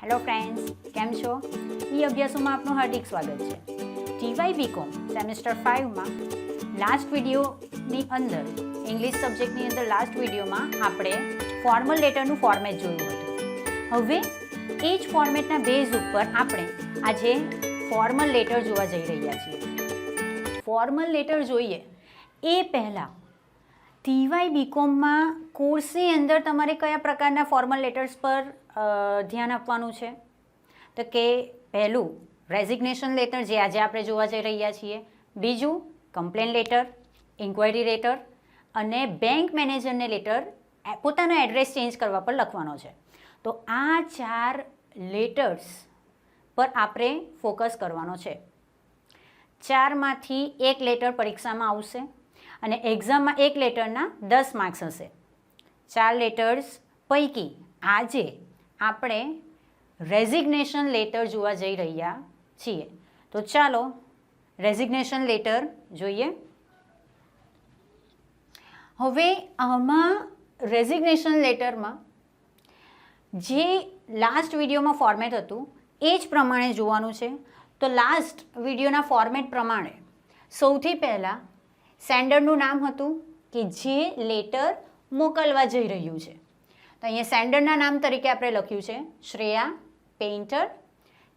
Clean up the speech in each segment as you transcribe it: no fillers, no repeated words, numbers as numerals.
Hello friends, કેમ છો? e-અભ્યાસુમાં આપનું હાર્દિક સ્વાગત છે. ટીવાય BCOM સેમેસ્ટર 5માં લાસ્ટ વિડીયોની અંદર ઇંગ્લિશ સબ્જેક્ટની અંદર લાસ્ટ વિડીયોમાં આપણે ફોર્મલ લેટરનું ફોર્મેટ જોયું હતું. હવે એ જ ફોર્મેટના બેઝ ઉપર આપણે આજે ફોર્મલ લેટર જોવા જઈ રહ્યા છીએ. ફોર્મલ લેટર જોઈએ એ પહેલાં ટીવાય BCOMમાં કોર્સની અંદર તમારે કયા પ્રકારના ફોર્મલ લેટર્સ પર ધ્યાન આપવાનું છે? તો કે પહેલું રેઝિગ્નેશન લેટર, જે આજે આપણે જોવા જઈ રહ્યા છીએ. બીજું કમ્પ્લેન લેટર, ઇન્ક્વાયરી લેટર અને બેંક મેનેજરને લેટર પોતાનો એડ્રેસ ચેન્જ કરવા પર લખવાનો છે. તો આ 4 લેટર્સ પર આપણે ફોકસ કરવાનો છે. 4માંથી 1 લેટર પરીક્ષામાં આવશે અને એક્ઝામમાં 1 લેટરના 10 માર્ક્સ હશે. 4 લેટર્સ પૈકી આજે આપણે રેઝિગ્નેશન લેટર જોવા જઈ રહ્યા છીએ. તો ચાલો રેઝિગ્નેશન લેટર જોઈએ. હવે આમાં રેઝિગ્નેશન લેટરમાં જે લાસ્ટ વિડીયોમાં ફોર્મેટ હતું એ જ પ્રમાણે જોવાનું છે. તો લાસ્ટ વિડીયોના ફોર્મેટ પ્રમાણે સૌથી પહેલાં સેન્ડરનું નામ હતું કે જે લેટર મોકલવા જઈ રહ્યું છે. તો અહીંયા સેન્ડરના નામ તરીકે આપણે લખ્યું છે શ્રેયા પેઇન્ટર.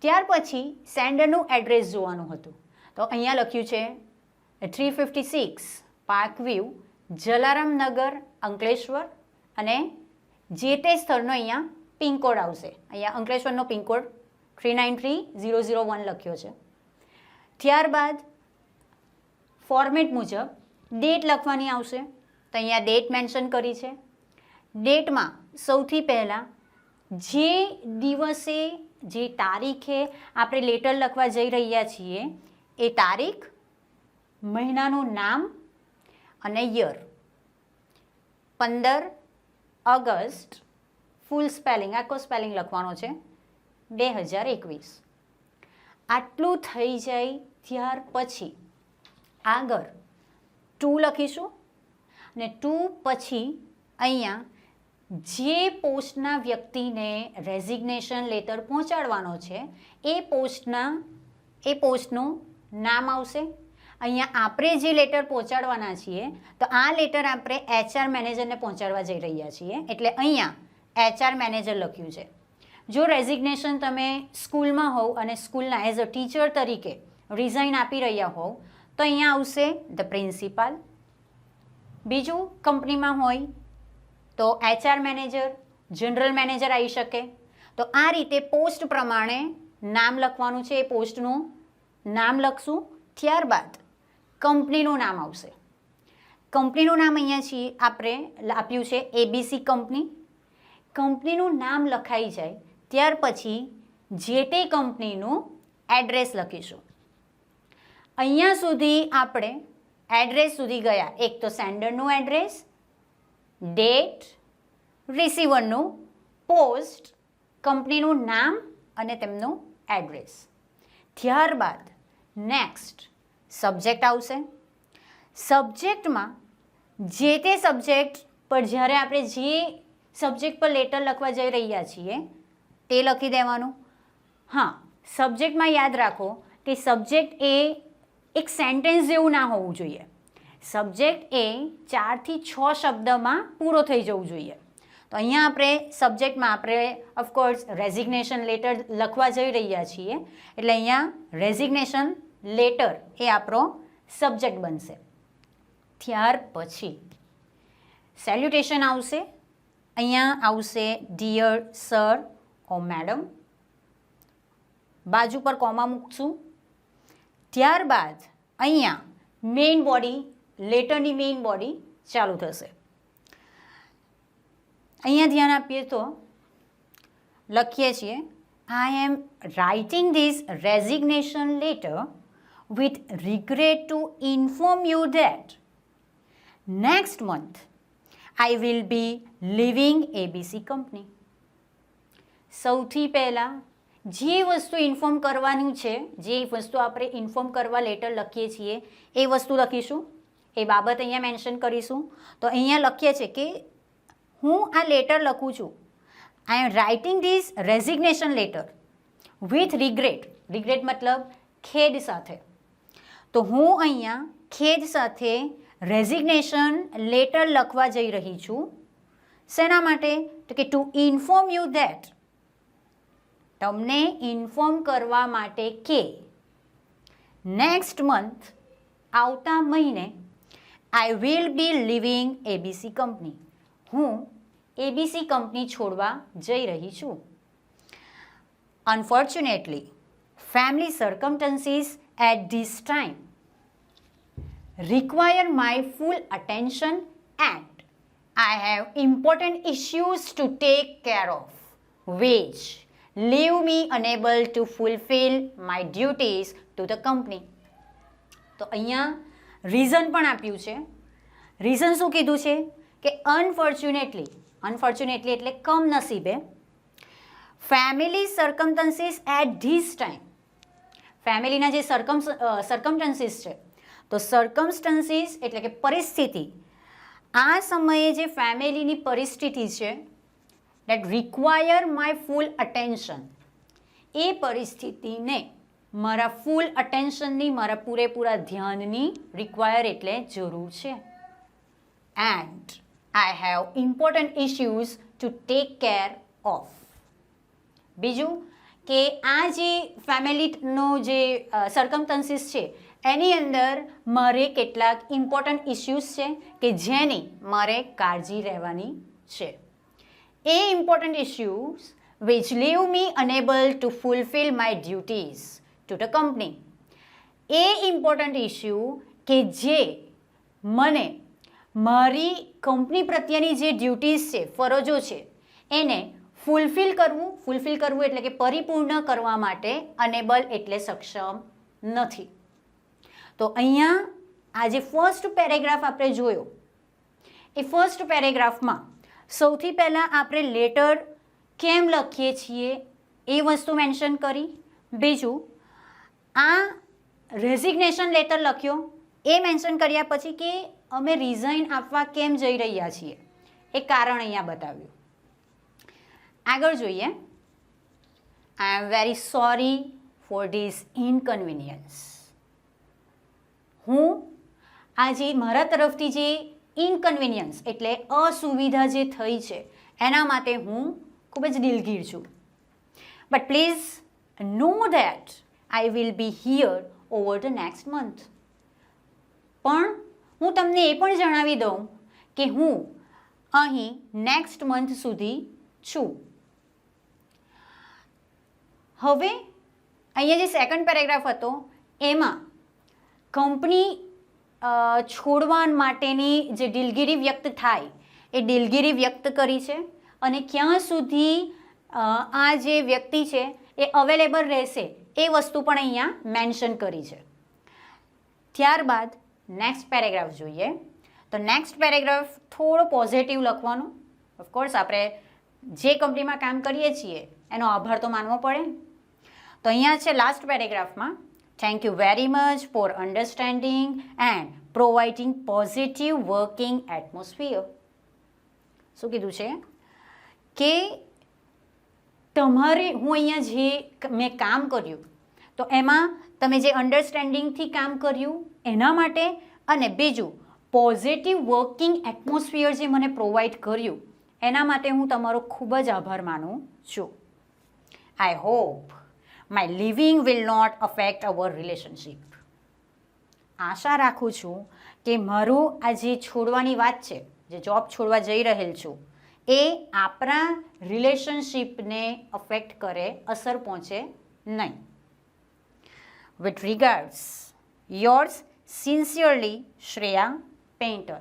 ત્યાર પછી સેન્ડરનું એડ્રેસ જોવાનું હતું. તો અહીંયા લખ્યું છે 356 પાર્ક વ્યૂ, જલારામ નગર, અંકલેશ્વર અને જે તે સ્થળનો અહીંયા પિનકોડ આવશે. અહીંયા અંકલેશ્વરનો પિનકોડ 393001 લખ્યો છે. ત્યારબાદ ફોર્મેટ મુજબ ડેટ લખવાની આવશે. તો અહીંયા ડેટ મેન્શન કરી છે. ડેટમાં સૌથી પહેલાં જે દિવસે, જે તારીખે આપણે લેટર લખવા જઈ રહ્યા છીએ એ તારીખ, મહિનાનું નામ અને યર. 15 ઓગસ્ટ ફૂલ સ્પેલિંગ, આખો સ્પેલિંગ લખવાનો છે, 2021. આટલું થઈ જાય ત્યાર પછી આગળ 2 લખીશું અને 2 પછી અહીંયા જે પોસ્ટના વ્યક્તિને રેઝિગ્નેશન લેટર પહોંચાડવાનો છે એ પોસ્ટનું નામ આવશે. અહીંયા આપણે જે લેટર પહોંચાડવાના છીએ તો આ લેટર આપણે HR મેનેજરને પહોંચાડવા જઈ રહ્યા છીએ, એટલે અહીંયા HR મેનેજર લખ્યું છે. જો રેઝિગ્નેશન તમે સ્કૂલમાં હોવ અને સ્કૂલના એઝ અ ટીચર તરીકે રિઝાઇન આપી રહ્યા હોવ તો અહીંયા આવશે ધ પ્રિન્સિપાલ. બીજું કંપનીમાં હોય તો HR મેનેજર, જનરલ મેનેજર આવી શકે. તો આ રીતે પોસ્ટ પ્રમાણે નામ લખવાનું છે. એ પોસ્ટનું નામ લખશું. ત્યારબાદ કંપનીનું નામ આવશે. કંપનીનું નામ અહીંયા છીએ આપણે આપ્યું છે ABC કંપની. કંપનીનું નામ લખાઈ જાય ત્યાર પછી જે તે કંપનીનું એડ્રેસ લખીશું. અહીંયા સુધી આપણે એડ્રેસ સુધી ગયા. એક તો સેન્ડરનું એડ્રેસ, ડેટ, રિસીવરનું, પોસ્ટ, કંપનીનું નામ અને તેમનું એડ્રેસ. ત્યારબાદ નેક્સ્ટ સબ્જેક્ટ આવશે. સબ્જેક્ટમાં જે તે સબ્જેક્ટ પર જ્યારે આપણે જે સબ્જેક્ટ પર લેટર લખવા જઈ રહ્યા છીએ તે લખી દેવાનું. હા, સબ્જેક્ટમાં યાદ રાખો કે સબ્જેક્ટ એ એક સેન્ટેન્સ જેવું ના હોવું જોઈએ. સબ્જેક્ટ એ 4 થી 6 શબ્દમાં પૂરો થઈ જવું જોઈએ. તો અહીંયા આપણે સબ્જેક્ટમાં આપણે ઓફકોર્સ રેઝિગ્નેશન લેટર લખવા જઈ રહ્યા છીએ એટલે અહીંયા રેઝિગ્નેશન લેટર એ આપણો સબ્જેક્ટ બનશે. ત્યાર પછી સેલ્યુટેશન આવશે. અહીંયા આવશે ડિયર સર ઓ મેડમ, બાજુ પર કોમા મૂકશું. ત્યારબાદ અહીંયા મેઇન બોડી, લેટરની મેઇન બોડી ચાલુ થશે. અહીંયા ધ્યાન આપીએ તો લખીએ છીએ I am writing this resignation letter with regret to inform you that next month I will be leaving ABC company. સૌથી પહેલાં જે વસ્તુ ઇન્ફોર્મ કરવાનું છે, જે વસ્તુ આપણે ઇન્ફોર્મ કરવા લેટર લખીએ છીએ એ વસ્તુ લખીશું, એ બાબત અહીંયા મેન્શન કરીશું. તો અહીંયા લખીએ છીએ કે હું આ લેટર લખું છું, I am writing this resignation letter with regret. Regret મતલબ ખેદ સાથે. તો હું અહીંયા ખેદ સાથે રેઝિગ્નેશન લેટર લખવા જઈ રહી છું. શેના માટે? તો કે ટુ ઇન્ફોર્મ યુ ધેટ, તમને ઇન્ફોર્મ કરવા માટે કે નેક્સ્ટ મંથ, આવતા મહિને, I will be living ABC company, હું એબીસી કંપની છોડવા જઈ રહી છું. Unfortunately family circumstances at this time require my full attention and I have important issues to take care of, which leave me unable to fulfill my duties to the company. તો અહીંયા reason પણ આપ્યું છે. Reason શું કીધું છે કે unfortunately એટલે કમનસીબે, family circumstances at this time, ફેમિલીના જે સર્કમસ્ટન્સીસ છે, તો સર્કમસ્ટન્સીસ એટલે કે પરિસ્થિતિ, આ સમયે જે ફેમિલીની પરિસ્થિતિ છે that require my full attention, એ પરિસ્થિતિને મારા ફૂલ અટેન્શનની, મારા પૂરેપૂરા ધ્યાનની, રિક્વાયર એટલે જરૂર છે. And I have important issues to take care of. બીજું કે આ જે ફેમિલીનો જે સર્કમસ્ટન્સીસ છે એની અંદર મારે કેટલાક ઇમ્પોર્ટન્ટ ઇશ્યુઝ છે કે જેની મારે કાળજી રહેવાની છે. એ important issues which leave me unable to fulfil my duties to the company. એ ઇમ્પોર્ટન્ટ ઇશ્યુ કે જે મને મારી કંપની પ્રત્યેની જે ડ્યુટીઝ છે, ફરજો છે, એને ફૂલફિલ કરવું એટલે કે પરિપૂર્ણ કરવા માટે અનેબલ એટલે સક્ષમ નથી. તો અહીંયા આ જે ફર્સ્ટ પેરેગ્રાફ આપણે જોયો, એ ફર્સ્ટ પેરેગ્રાફમાં સૌથી પહેલાં આપણે લેટર કેમ લખીએ છીએ એ વસ્તુ મેન્શન કરી. બીજું, આ રેઝિગ્નેશન લેટર લખ્યો એ મેન્શન કર્યા પછી કે અમે રિઝાઇન આપવા કેમ જઈ રહ્યા છીએ એ કારણ અહીંયા બતાવ્યું. આગળ જોઈએ. I am very sorry for this inconvenience. હું આજે મારા તરફથી જે ઇનકન્વિનિયન્સ એટલે અસુવિધા જે થઈ છે એના માટે હું ખૂબ જ દિલગીર છું. But please know that I will be here over the next month. પણ હું તમને એ પણ જણાવી દઉં કે હું અહીં નેક્સ્ટ મંથ સુધી છું. હવે અહીંયા જે સેકન્ડ પેરેગ્રાફ હતો એમાં કંપની છોડવા માટેની જે દિલગીરી વ્યક્ત થાય એ દિલગીરી વ્યક્ત કરી છે અને ક્યાં સુધી આ જે વ્યક્તિ છે એ અવેલેબલ રહેશે એ વસ્તુ પણ અહીંયા મેન્શન કરી છે. ત્યારબાદ નેક્સ્ટ પેરેગ્રાફ જોઈએ. તો નેક્સ્ટ પેરેગ્રાફ થોડો પોઝિટિવ લખવાનો. ઓફકોર્સ આપણે જે કંપનીમાં કામ કરીએ છીએ એનો આભાર તો માનવો પડે. તો અહીંયા છે લાસ્ટ પેરેગ્રાફમાં, thank you very much for understanding and providing positive working atmosphere. શું કીધું છે કે તમારે, હું અહીંયા જે મેં કામ કર્યું તો એમાં તમે જે અન્ડરસ્ટેન્ડિંગથી કામ કર્યું એના માટે, અને બીજું પોઝિટિવ વર્કિંગ એટમોસ્ફિયર જે મને પ્રોવાઈડ કર્યું એના માટે હું તમારો ખૂબ જ આભાર માનું છું. I hope my leaving will not affect our relationship. આશા રાખું છું કે મારું આ જે છોડવાની વાત છે, જે જોબ છોડવા જઈ રહેલ છું, એ આપણા રિલેશનશીપને અફેક્ટ કરે, અસર પહોંચે નહીં. With regards yours sincerely Shreya painter.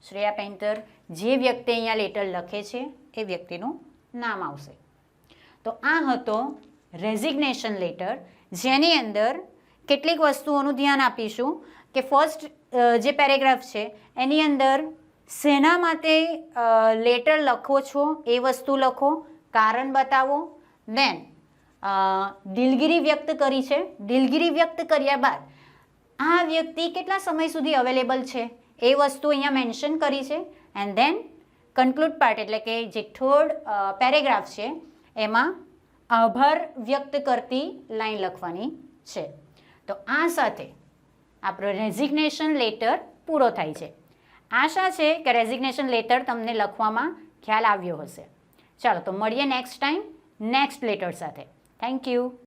Shreya painter જે વ્યક્તિ અહીંયા લેટર લખે છે એ વ્યક્તિનું નામ આવશે. તો આ હતો રેઝિગ્નેશન લેટર, જેની અંદર કેટલીક વસ્તુઓનું ધ્યાન આપીશું કે ફર્સ્ટ જે પેરેગ્રાફ છે એની અંદર શેના માટે લેટર લખો છો એ વસ્તુ લખો, કારણ બતાવો. દેન દિલગીરી વ્યક્ત કરી છે. દિલગીરી વ્યક્ત કર્યા બાદ આ વ્યક્તિ કેટલા સમય સુધી અવેલેબલ છે એ વસ્તુ અહીંયા મેન્શન કરી છે. એન્ડ દેન કન્ક્લુડ પાર્ટ એટલે કે જે થર્ડ પેરેગ્રાફ છે એમાં આભાર વ્યક્ત કરતી લાઈન લખવાની છે. તો આ સાથે આપણો રેઝિગ્નેશન લેટર પૂરો થાય છે. આશા છે કે રેઝિગ્નેશન લેટર તમને લખવામાં ખ્યાલ આવ્યો હશે. ચાલો તો મળીએ નેક્સ્ટ ટાઈમ નેક્સ્ટ લેટર સાથે. Thank you.